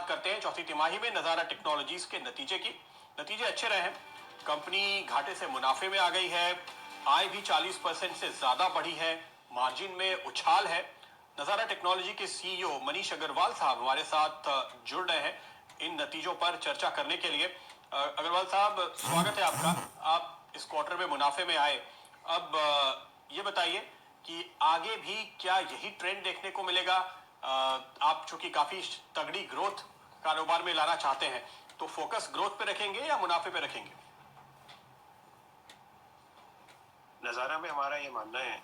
बात करते हैं चौथी तिमाही में नजारा टेक्नोलॉजीज के नतीजे की। नतीजे अच्छे रहे हैं, कंपनी घाटे से मुनाफे में आ गई है, आय भी 40% से ज्यादा बढ़ी है, मार्जिन में उछाल है। नजारा टेक्नोलॉजी के सीईओ मनीष अग्रवाल साहब हमारे साथ जुड़ रहे हैं इन नतीजों पर चर्चा करने के लिए। अग्रवाल साहब, स्वागत है आपका। आप इस क्वार्टर में मुनाफे में आए। अब ये बताइए कि आगे भी क्या यही ट्रेंड देखने को मिलेगा? आप चूंकि काफी तगड़ी ग्रोथ कारोबार में लाना चाहते हैं, तो फोकस ग्रोथ पे रखेंगे या मुनाफे पे रखेंगे? नज़ारा में हमारा ये मानना है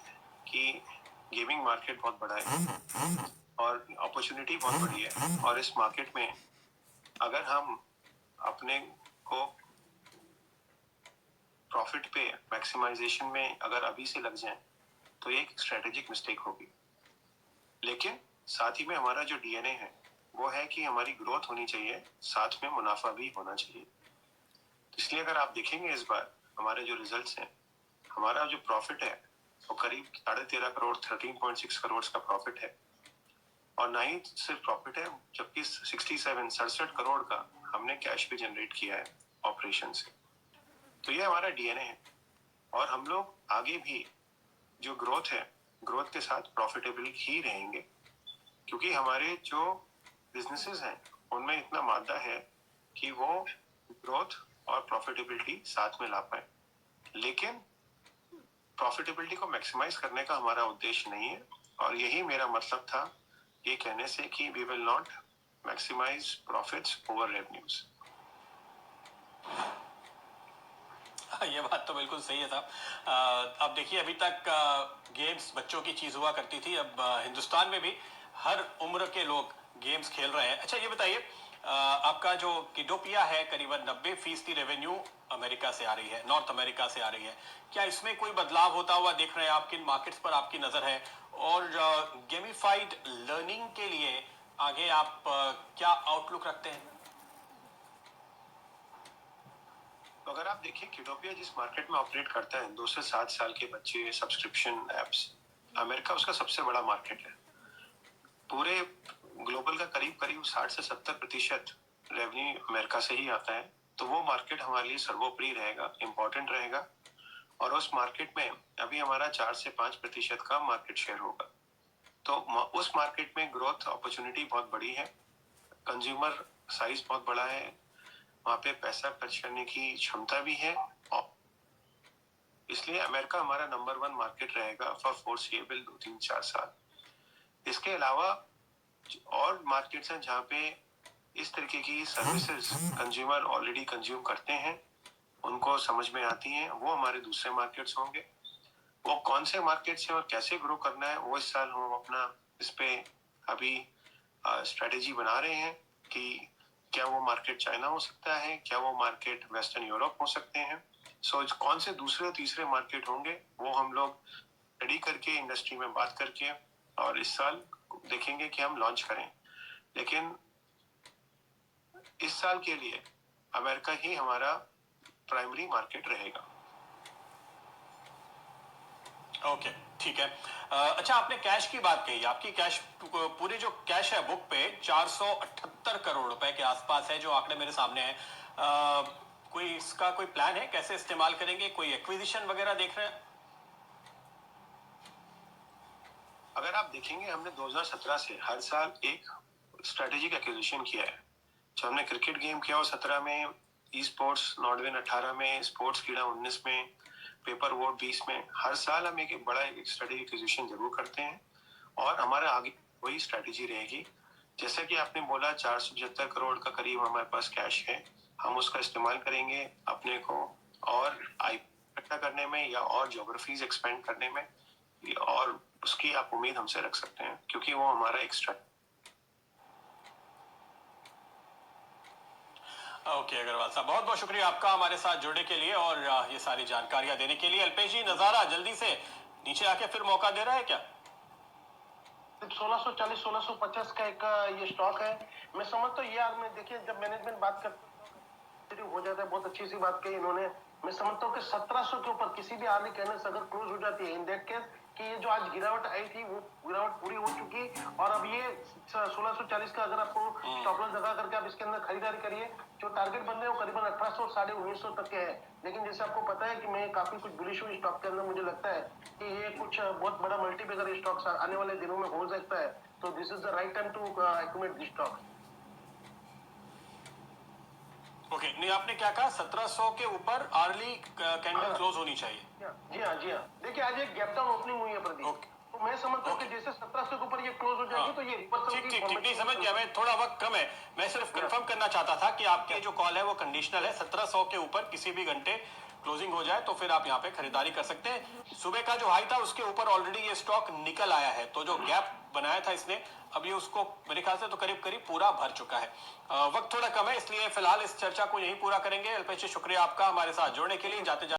कि गेमिंग मार्केट बहुत बड़ा है और अपॉर्चुनिटी बहुत बड़ी है, और इस मार्केट में अगर हम अपने को प्रॉफिट पे मैक्सिमाइजेशन में अगर अभी से लग जाएं तो ये एक स्ट्रेटेजिक मिस्टेक होगी। लेकिन साथ ही में हमारा जो डीएनए है वो है कि हमारी ग्रोथ होनी चाहिए, साथ में मुनाफा भी होना चाहिए। इसलिए अगर आप देखेंगे इस बार हमारे जो रिजल्ट्स हैं, हमारा जो प्रॉफिट है वो करीब 13.5 करोड़ 13.6 करोड़ का प्रॉफिट है, और ना ही सिर्फ प्रॉफिट है जबकि 67 करोड़ का हमने कैश भी जनरेट किया है ऑपरेशन से। तो ये हमारा डीएनए है, और हम लोग आगे भी जो ग्रोथ है, ग्रोथ के साथ प्रॉफिटेबल ही रहेंगे, क्योंकि हमारे जो बिजनेसेस हैं उनमें इतना मादा है कि वो ग्रोथ और प्रॉफिटेबिलिटी साथ में ला पाए। लेकिन प्रॉफिटेबिलिटी को मैक्सिमाइज करने का हमारा उद्देश्य नहीं है, और यही मेरा मतलब था ये कहने से कि we will not maximize profits over revenues. ये बात तो बिल्कुल सही है साहब। अब देखिए, अभी तक गेम्स बच्चों की चीज हुआ करती थी, अब हिंदुस्तान में भी हर उम्र के लोग गेम्स खेल रहे हैं। अच्छा, ये बताइए, आपका जो किडोपिया है करीबन 90% रेवेन्यू अमेरिका से आ रही है, नॉर्थ अमेरिका से आ रही है। क्या इसमें कोई बदलाव होता हुआ देख रहे हैं आप? किन मार्केट्स पर आपकी नजर है? और गेमिफाइड लर्निंग के लिए आगे आप क्या आउटलुक रखते हैं? तो अगर आप देखिए किडोपिया जिस मार्केट में ऑपरेट करता है, 2 से 7 साल के बच्चे, सब्सक्रिप्शन एप्स, अमेरिका उसका सबसे बड़ा मार्केट है। पूरे ग्लोबल का करीब करीब 60 से 70% रेवेन्यू अमेरिका से ही आता है। तो वो मार्केट हमारे लिए सर्वोपरि रहेगा, इम्पोर्टेंट रहेगा, और उस मार्केट में अभी हमारा 4 से 5% का मार्केट शेयर होगा। तो उस मार्केट में ग्रोथ अपॉर्चुनिटी बहुत बड़ी है, कंज्यूमर साइज बहुत बड़ा है, वहां पे पैसा खर्च करने की क्षमता भी है, और इसलिए अमेरिका हमारा नंबर 1 मार्केट रहेगा फॉर फोर्सिएबल 2-3-4 साल। इसके अलावा और मार्केट्स हैं जहाँ पे इस तरीके की सर्विसेज कंज्यूमर ऑलरेडी कंज्यूम करते हैं, उनको समझ में आती हैं, वो हमारे दूसरे मार्केट्स होंगे। वो कौन से मार्केट्स हैं और कैसे ग्रो करना है, वो इस साल हम अपना इस पे अभी स्ट्रेटेजी बना रहे हैं कि क्या वो मार्केट चाइना हो सकता है, क्या वो मार्केट वेस्टर्न यूरोप हो सकते हैं। कौन से दूसरे और तीसरे मार्केट होंगे वो हम लोग रेडी करके इंडस्ट्री में बात करके और इस साल देखेंगे कि हम लॉन्च करें। लेकिन इस साल के लिए अमेरिका ही हमारा प्राइमरी मार्केट रहेगा। ओके, ठीक है। अच्छा, आपने कैश की बात कही। आपकी कैश, पूरी जो कैश है बुक पे 478 करोड़ रुपए के आसपास है, जो आंकड़े मेरे सामने हैं। कोई इसका कोई प्लान है, कैसे इस्तेमाल करेंगे? कोई एक्विजिशन वगैरह देख रहे हैं? अगर आप देखेंगे हमने 2017 से हर साल एक स्ट्रेटेजिक एक्विजिशन किया है। जो हमने क्रिकेट गेम किया वो 17 में, ई स्पोर्ट्स नॉर्डविन 18 में, स्पोर्ट्स कीड़ा 19 में, पेपर वोट 20 में। हर साल हम एक बड़ा स्ट्रेटेजिक एक्विजिशन जरूर करते हैं, और हमारे आगे वही स्ट्रेटेजी रहेगी। जैसे कि आपने बोला 475 करोड़ का करीब हमारे पास कैश है, हम उसका इस्तेमाल करेंगे अपने को और आई इकट्ठा करने में या और ज्योग्राफीज एक्सपेंड करने में, और उसकी आप उम्मीद हमसे रख सकते हैं, क्योंकि वो हमारा एक ओके अग्रवाल साहब, बहुत बहुत शुक्रिया आपका हमारे साथ जुड़ने के लिए और ये सारी जानकारियां देने के लिए। अल्पेश जी, नजारा जल्दी से नीचे आके फिर मौका दे रहा है क्या? 1640-1650 का एक ये स्टॉक है। मैं समझता हूँ यार, मैं देखिए जब मैनेजमेंट बात करते हो जाता है, बहुत अच्छी सी बात कही इन्होंने। मैं समझता हूँ कि 1700 के ऊपर किसी भी आर्ली कहने से अगर क्लोज हो जाती है, इन दैट केस कि ये जो आज गिरावट आई थी वो गिरावट पूरी हो चुकी, और अब ये 1640 का अगर आपको स्टॉप लॉस लगा करके आप आप इसके अंदर खरीदारी करिए। जो टारगेट बंदे हैं वो करीबन 1800 साढ़े 1900 तक के हैं, लेकिन जैसे आपको पता है कि मैं काफी कुछ बुलिश हूँ स्टॉक के अंदर। मुझे लगता है कि ये कुछ बहुत बड़ा मल्टीबैगर स्टॉक आने वाले दिनों में हो सकता है, तो this is the right time to accumulate this stock. Okay, नहीं आपने क्या कहा, 1700 के ऊपर अर्ली कैंडल क्लोज होनी चाहिए। जी हाँ, जी हाँ। देखिए आज एक गैप डाउन ओपनिंग हुई है प्रदीप, ओके। तो मैं समझता हूँ कि जैसे 1700 के ऊपर ये क्लोज हो जाएगी तो ये रिवर्सल ठीक की ठीक ठीक, नहीं formation समझ गया मैं, थोड़ा वक्त कम है। मैं सिर्फ कंफर्म करना चाहता था कि आपके जो कॉल है वो कंडीशनल है, 1700 के ऊपर किसी भी घंटे क्लोजिंग हो जाए तो फिर आप यहाँ पे खरीदारी कर सकते हैं। सुबह का जो हाई था उसके ऊपर ऑलरेडी ये स्टॉक निकल आया है, तो जो गैप बनाया था इसने अभी उसको मेरे ख्याल से तो करीब करीब पूरा भर चुका है। वक्त थोड़ा कम है इसलिए फिलहाल इस चर्चा को यहीं पूरा करेंगे। अल्पेश जी शुक्रिया आपका हमारे साथ जुड़ने के लिए। जाते